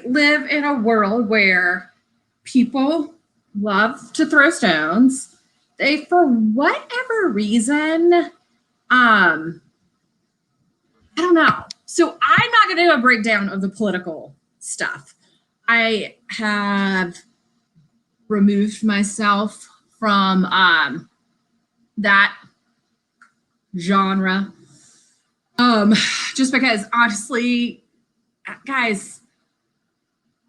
live in a world where people love to throw stones. They, for whatever reason, I don't know. So I'm not going to do a breakdown of the political stuff. I have removed myself from that genre. Just because honestly, guys,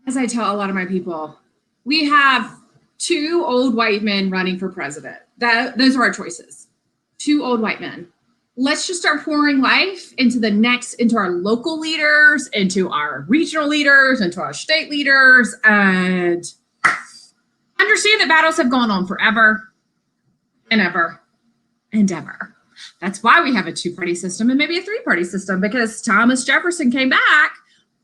as I tell a lot of my people, we have two old white men running for president. Those are our choices. Two old white men. Let's just start pouring life into our local leaders, into our regional leaders, into our state leaders, and understand that battles have gone on forever and ever and ever. That's why we have a two-party system and maybe a three-party system, because Thomas Jefferson came back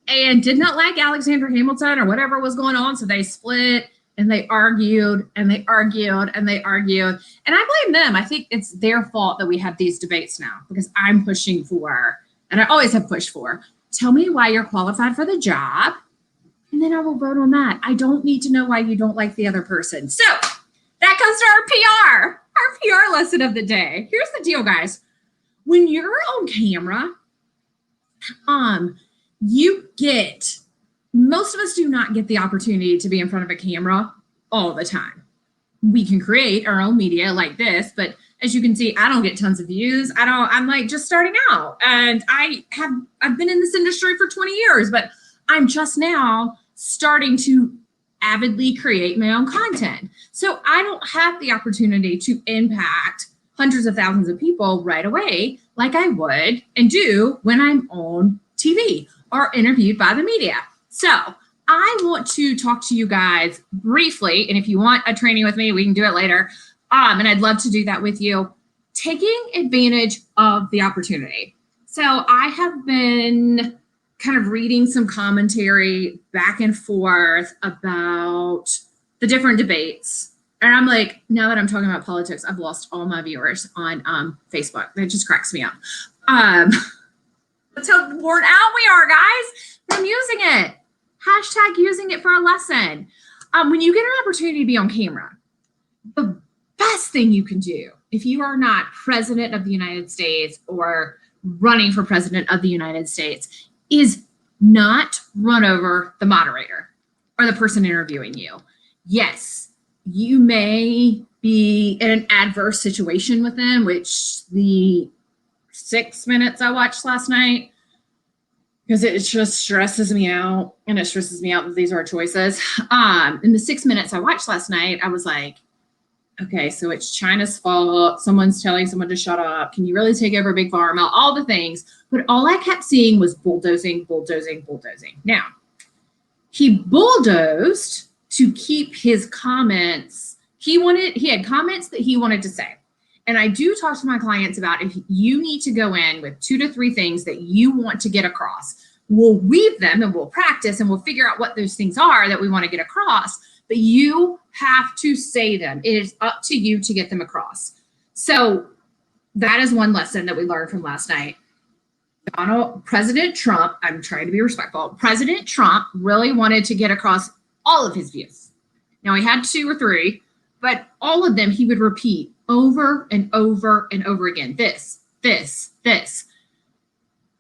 and did not like Alexander Hamilton or whatever was going on, so they split and they argued and they argued and they argued. And I blame them. I think it's their fault that we have these debates now, because I'm pushing for, and I always have pushed for, tell me why you're qualified for the job, and then I will vote on that. I don't need to know why you don't like the other person. So that comes to our PR lesson of the day. Here's the deal, guys. When you're on camera, most of us do not get the opportunity to be in front of a camera all the time. We can create our own media like this, but as you can see, I don't get tons of views. I'm like just starting out, and I've been in this industry for 20 years, but I'm just now starting to avidly create my own content. So I don't have the opportunity to impact hundreds of thousands of people right away like I would and do when I'm on TV or interviewed by the media. So I want to talk to you guys briefly, and if you want a training with me, we can do it later. And I'd love to do that with you, taking advantage of the opportunity. So I have been kind of reading some commentary back and forth about the different debates. And I'm like, now that I'm talking about politics, I've lost all my viewers on Facebook. That just cracks me up. That's how worn out we are, guys. But I'm using it. Hashtag using it for a lesson. When you get an opportunity to be on camera, the best thing you can do, if you are not president of the United States or running for president of the United States, is not run over the moderator or the person interviewing you. Yes, you may be in an adverse situation with them, which the 6 minutes I watched last night, because it just stresses me out, and it stresses me out that these are choices. In the 6 minutes I watched last night, I was like, okay, so it's China's fault. Someone's telling someone to shut up. Can you really take over Big Pharma? All the things. But all I kept seeing was bulldozing, bulldozing, bulldozing. Now, he bulldozed to keep his comments. He had comments that he wanted to say. And I do talk to my clients about, if you need to go in with 2 to 3 things that you want to get across, we'll weave them and we'll practice and we'll figure out what those things are that we want to get across. But you have to say them. It is up to you to get them across. So that is one lesson that we learned from last night. President Trump, I'm trying to be respectful. President Trump really wanted to get across all of his views. Now, he had 2 or 3, but all of them he would repeat over and over and over again. This.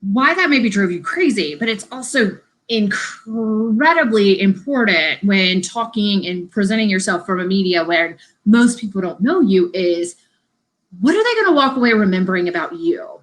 Why that maybe drove you crazy, but it's also incredibly important when talking and presenting yourself from a media where most people don't know you, is what are they going to walk away remembering about you?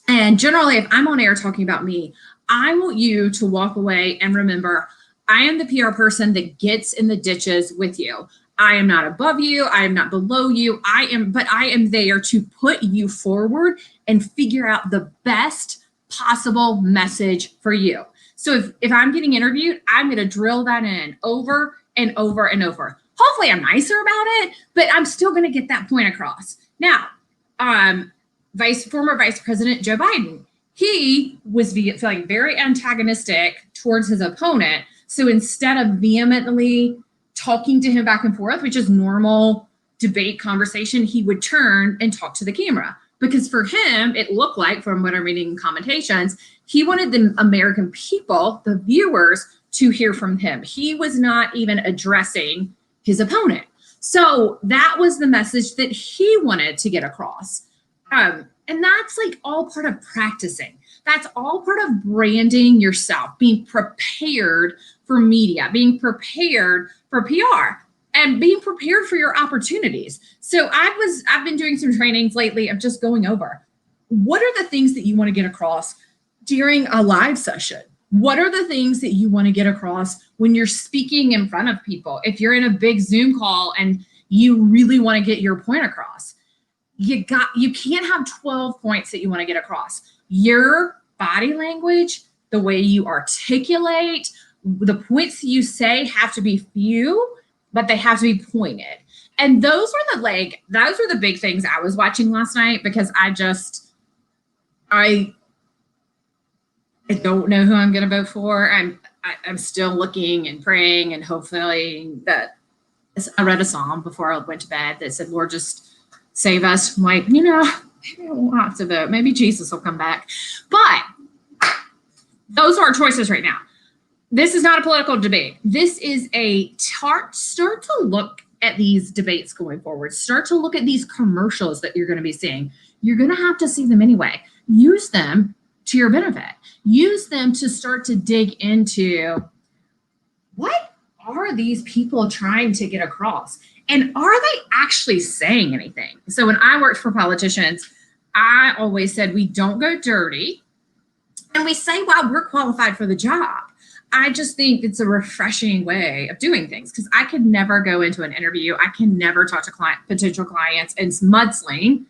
And generally, if I'm on air talking about me, I want you to walk away and remember, I am the PR person that gets in the ditches with you. I am not above you. I am not below you. But I am there to put you forward and figure out the best possible message for you. So if I'm getting interviewed, I'm going to drill that in over and over and over. Hopefully I'm nicer about it, but I'm still going to get that point across. Now, former Vice President Joe Biden, he was feeling very antagonistic towards his opponent. So instead of vehemently talking to him back and forth, which is normal debate conversation, he would turn and talk to the camera. Because for him, it looked like, from what I'm reading in commentations, he wanted the American people, the viewers, to hear from him. He was not even addressing his opponent. So that was the message that he wanted to get across. And that's like all part of practicing. That's all part of branding yourself, being prepared for media, being prepared for PR, and being prepared for your opportunities. So I've been doing some trainings lately of just going over what are the things that you want to get across during a live session. What are the things that you want to get across when you're speaking in front of people? If you're in a big Zoom call and you really want to get your point across, you can't have 12 points that you want to get across. Your body language, the way you articulate, the points you say have to be few, but they have to be pointed. And those were the big things I was watching last night, because I don't know who I'm going to vote for. I'm still looking and praying and hopefully that I read a psalm before I went to bed that said, Lord, just save us. I'm like, maybe I won't have to vote. Maybe Jesus will come back. But those are our choices right now. This is not a political debate. This is start to look at these debates going forward. Start to look at these commercials that you're going to be seeing. You're going to have to see them anyway. Use them to your benefit. Use them to start to dig into what are these people trying to get across? And are they actually saying anything? So when I worked for politicians, I always said we don't go dirty and we say, wow, we're qualified for the job. I just think it's a refreshing way of doing things, because I could never go into an interview. I can never talk to potential clients and mudsling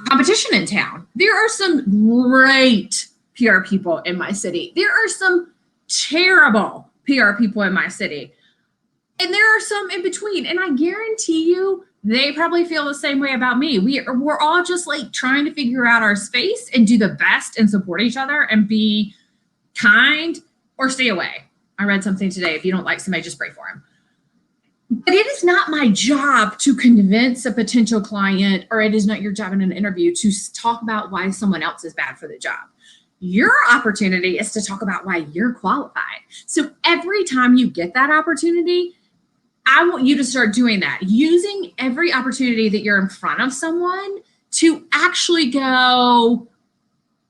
competition in town. There are some great PR people in my city. There are some terrible PR people in my city. And there are some in between. And I guarantee you, they probably feel the same way about me. We're all just like trying to figure out our space and do the best and support each other and be kind or stay away. I read something today. If you don't like somebody, just pray for him. But it is not my job to convince a potential client, or it is not your job in an interview to talk about why someone else is bad for the job. Your opportunity is to talk about why you're qualified. So every time you get that opportunity, I want you to start doing that, using every opportunity that you're in front of someone to actually go,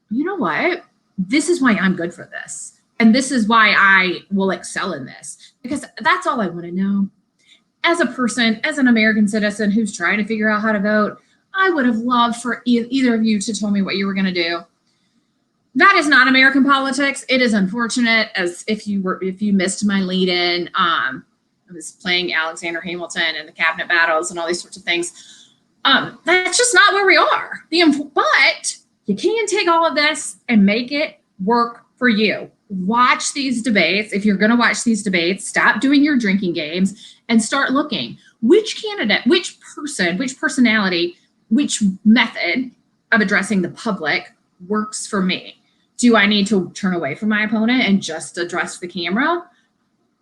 you know what? This is why I'm good for this. And this is why I will excel in this, because that's all I want to know. As a person, as an American citizen who's trying to figure out how to vote, I would have loved for either of you to tell me what you were going to do. That is not American politics. It is unfortunate, as if you missed my lead in. I was playing Alexander Hamilton and the cabinet battles and all these sorts of things. That's just not where we are. But you can take all of this and make it work for you. Watch these debates. If you're going to watch these debates, stop doing your drinking games and start looking. Which candidate, which person, which personality, which method of addressing the public works for me? Do I need to turn away from my opponent and just address the camera?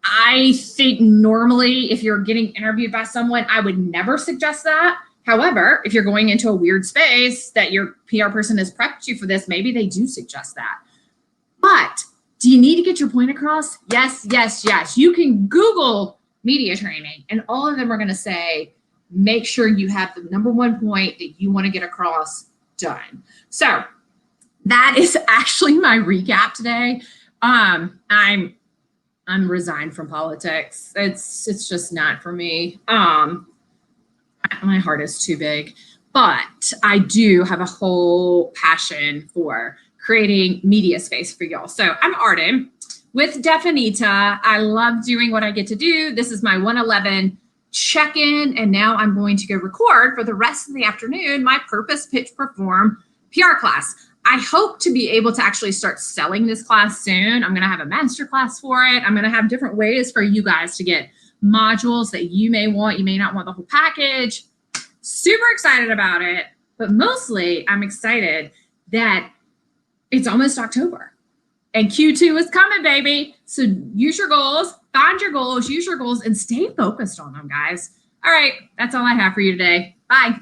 I think normally if you're getting interviewed by someone, I would never suggest that. However, if you're going into a weird space that your PR person has prepped you for this, maybe they do suggest that. But do you need to get your point across? Yes, yes, yes. You can Google media training and all of them are going to say, make sure you have the number one point that you want to get across done. So that is actually my recap today. I'm resigned from politics. It's just not for me. My heart is too big, but I do have a whole passion for creating media space for y'all. So I'm Arden with Definita. I love doing what I get to do. This is my 111 check-in, and now I'm going to go record for the rest of the afternoon my Purpose, Pitch, Perform PR class. I hope to be able to actually start selling this class soon. I'm going to have a master class for it. I'm going to have different ways for you guys to get modules that you may want. You may not want the whole package. Super excited about it, but mostly I'm excited that it's almost October and Q2 is coming, baby. So use your goals, find your goals, use your goals, and stay focused on them, guys. All right, that's all I have for you today. Bye.